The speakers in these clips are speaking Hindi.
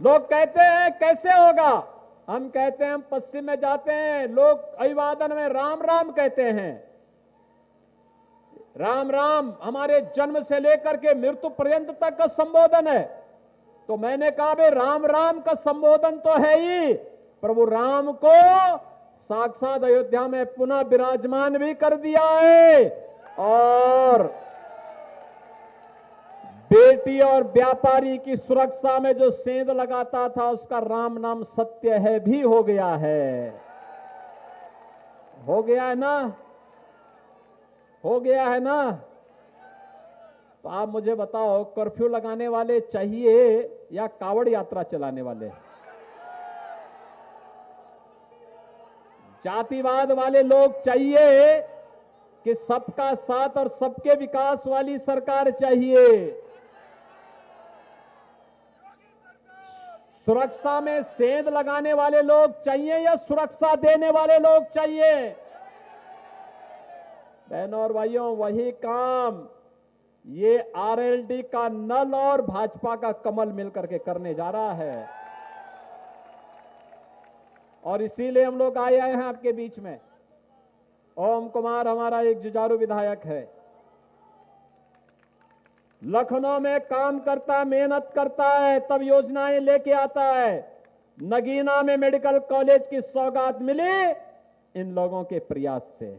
लोग कहते हैं कैसे होगा, हम कहते हैं हम पश्चिम में जाते हैं, लोग अभिवादन में राम राम कहते हैं। राम राम हमारे जन्म से लेकर के मृत्यु पर्यंत तक का संबोधन है। तो मैंने कहा भाई राम राम का संबोधन तो है ही, प्रभु राम को साक्षात अयोध्या में पुनः विराजमान भी कर दिया है, और बेटी और व्यापारी की सुरक्षा में जो सेंध लगाता था उसका राम नाम सत्य है भी हो गया है। हो गया है ना, हो गया है ना। तो आप मुझे बताओ, कर्फ्यू लगाने वाले चाहिए या कावड़ यात्रा चलाने वाले? जातिवाद वाले लोग चाहिए कि सबका साथ और सबके विकास वाली सरकार चाहिए? सुरक्षा में सेंध लगाने वाले लोग चाहिए या सुरक्षा देने वाले लोग चाहिए? बहनों और भाइयों, वही काम ये आरएलडी का नल और भाजपा का कमल मिलकर के करने जा रहा है, और इसीलिए हम लोग आए हैं आपके बीच में। ओम कुमार हमारा एक जुझारू विधायक है, लखनऊ में काम करता है, मेहनत करता है, तब योजनाएं लेके आता है। नगीना में मेडिकल कॉलेज की सौगात मिली इन लोगों के प्रयास से।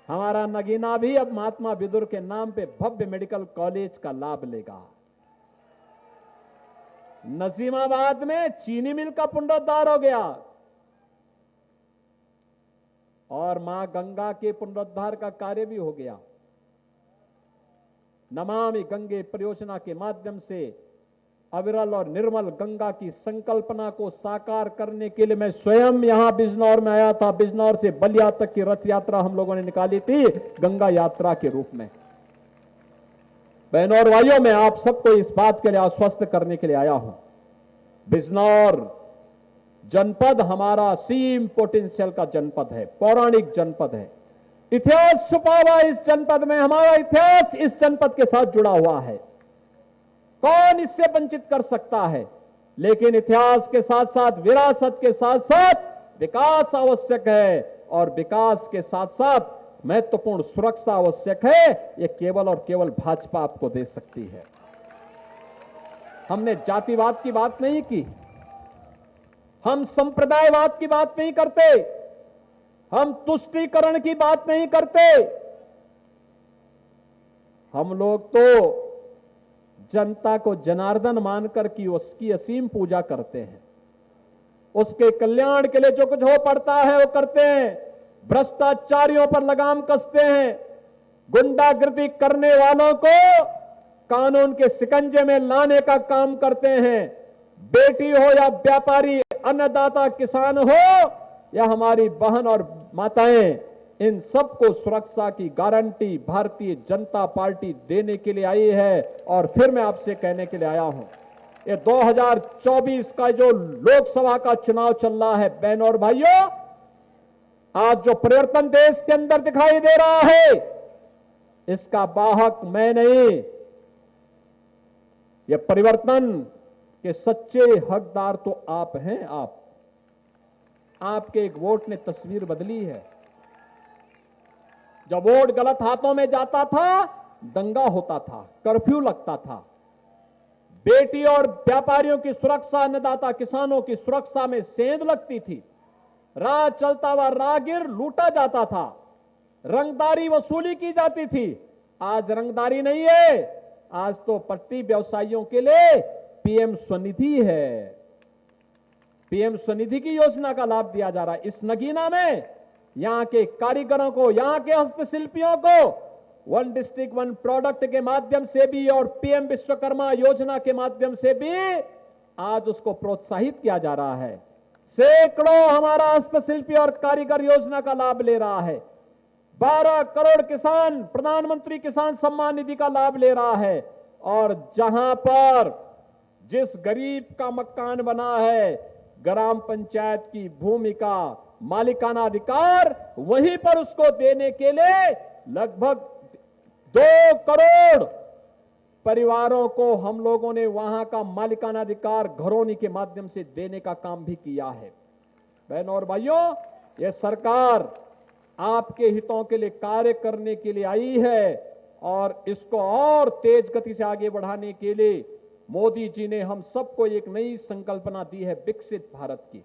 हमारा नगीना भी अब महात्मा विदुर के नाम पे भव्य मेडिकल कॉलेज का लाभ लेगा। नजीमाबाद में चीनी मिल का पुनरुद्धार हो गया, और मां गंगा के पुनरुद्धार का कार्य भी हो गया। नमामि गंगे परियोजना के माध्यम से अविरल और निर्मल गंगा की संकल्पना को साकार करने के लिए मैं स्वयं यहां बिजनौर में आया था। बिजनौर से बलिया तक की रथ यात्रा हम लोगों ने निकाली थी गंगा यात्रा के रूप में। बहनों और भाइयों, मैं आप सबको इस बात के लिए आश्वस्त करने के लिए आया हूं, बिजनौर जनपद हमारा सीम पोटेंशियल का जनपद है, पौराणिक जनपद है। इतिहास छुपा हुआ इस जनपद में, हमारा इतिहास इस जनपद के साथ जुड़ा हुआ है। कौन इससे वंचित कर सकता है? लेकिन इतिहास के साथ साथ, विरासत के साथ साथ विकास आवश्यक है, और विकास के साथ साथ महत्वपूर्ण सुरक्षा आवश्यक है। यह केवल और केवल भाजपा आपको दे सकती है। हमने जातिवाद की बात नहीं की, हम संप्रदायवाद की बात नहीं करते, हम तुष्टीकरण की बात नहीं करते। हम लोग तो जनता को जनार्दन मानकर की उसकी असीम पूजा करते हैं, उसके कल्याण के लिए जो कुछ हो पड़ता है वो करते हैं। भ्रष्टाचारियों पर लगाम कसते हैं, गुंडागर्दी करने वालों को कानून के शिकंजे में लाने का काम करते हैं। बेटी हो या व्यापारी, अन्नदाता किसान हो या हमारी बहन और माताएं, इन सबको सुरक्षा की गारंटी भारतीय जनता पार्टी देने के लिए आई है। और फिर मैं आपसे कहने के लिए आया हूं, ये 2024 का जो लोकसभा का चुनाव चल रहा है, बहनों और भाइयों, आज जो परिवर्तन देश के अंदर दिखाई दे रहा है, इसका वाहक मैं नहीं, ये परिवर्तन के सच्चे हकदार तो आप हैं। आपके एक वोट ने तस्वीर बदली है। जब वोट गलत हाथों में जाता था, दंगा होता था, कर्फ्यू लगता था। बेटी और व्यापारियों की सुरक्षा, अन्नदाता किसानों की सुरक्षा में सेंध लगती थी। राह चलता हुआ राहगीर लूटा जाता था, रंगदारी वसूली की जाती थी। आज रंगदारी नहीं है, आज तो पट्टी व्यवसायियों के लिए पीएम स्वनिधि है। पीएम स्वनिधि की योजना का लाभ दिया जा रहा है। इस नगीना में यहां के कारीगरों को, यहां के हस्तशिल्पियों को वन डिस्ट्रिक्ट वन प्रोडक्ट के माध्यम से भी और पीएम विश्वकर्मा योजना के माध्यम से भी आज उसको प्रोत्साहित किया जा रहा है। सैकड़ों हमारा हस्तशिल्पी और कारीगर योजना का लाभ ले रहा है। 12 करोड़ किसान प्रधानमंत्री किसान सम्मान निधि का लाभ ले रहा है। और जहां पर जिस गरीब का मकान बना है, ग्राम पंचायत की भूमि का मालिकाना अधिकार, वहीं पर उसको देने के लिए लगभग 2 करोड़ परिवारों को हम लोगों ने वहां का मालिकाना अधिकार घरौनी के माध्यम से देने का काम भी किया है। बहनों और भाइयों, ये सरकार आपके हितों के लिए कार्य करने के लिए आई है और इसको और तेज गति से आगे बढ़ाने के लिए मोदी जी ने हम सबको एक नई संकल्पना दी है, विकसित भारत की।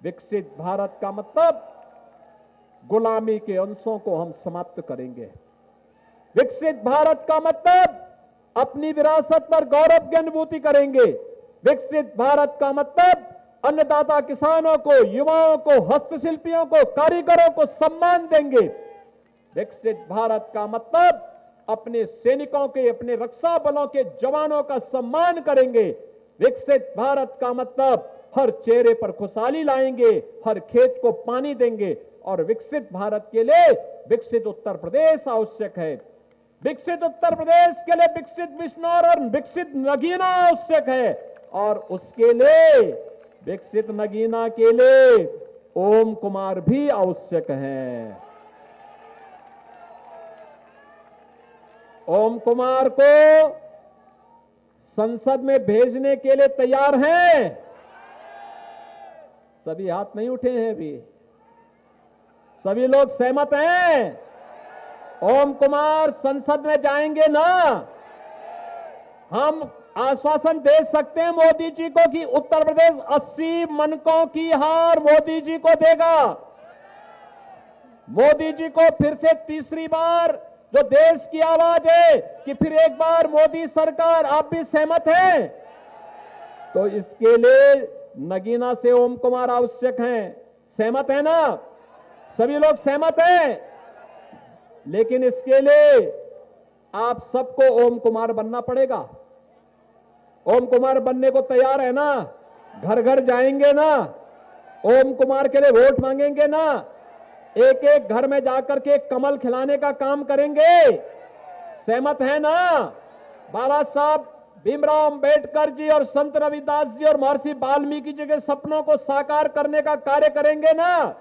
विकसित भारत का मतलब गुलामी के अंशों को हम समाप्त करेंगे। विकसित भारत का मतलब अपनी विरासत पर गौरव की अनुभूति करेंगे। विकसित भारत का मतलब अन्नदाता किसानों को, युवाओं को, हस्तशिल्पियों को, कारीगरों को सम्मान देंगे। विकसित भारत का मतलब अपने सैनिकों के, अपने रक्षा बलों के जवानों का सम्मान करेंगे। विकसित भारत का मतलब हर चेहरे पर खुशहाली लाएंगे, हर खेत को पानी देंगे। और विकसित भारत के लिए विकसित उत्तर प्रदेश आवश्यक है। विकसित उत्तर प्रदेश के लिए विकसित बिजनौर और विकसित नगीना आवश्यक है। और उसके लिए विकसित नगीना के लिए ओम कुमार भी आवश्यक हैं। ओम कुमार को संसद में भेजने के लिए तैयार हैं? सभी हाथ नहीं उठे हैं अभी। सभी लोग सहमत हैं? ओम कुमार संसद में जाएंगे ना? हम आश्वासन दे सकते हैं मोदी जी को कि उत्तर प्रदेश 80 मनकों की हार मोदी जी को देगा। मोदी जी को फिर से तीसरी बार जो देश की आवाज है कि फिर एक बार मोदी सरकार, आप भी सहमत हैं? तो इसके लिए नगीना से ओम कुमार आवश्यक हैं। सहमत है ना? सभी लोग सहमत हैं? लेकिन इसके लिए आप सबको ओम कुमार बनना पड़ेगा। ओम कुमार बनने को तैयार है ना? घर घर जाएंगे ना? ओम कुमार के लिए वोट मांगेंगे ना? एक एक घर में जाकर के कमल खिलाने का काम करेंगे। सहमत है ना? बाबा साहब भीमराव अंबेडकर जी और संत रविदास जी और महर्षि वाल्मीकि जी के सपनों को साकार करने का कार्य करेंगे ना?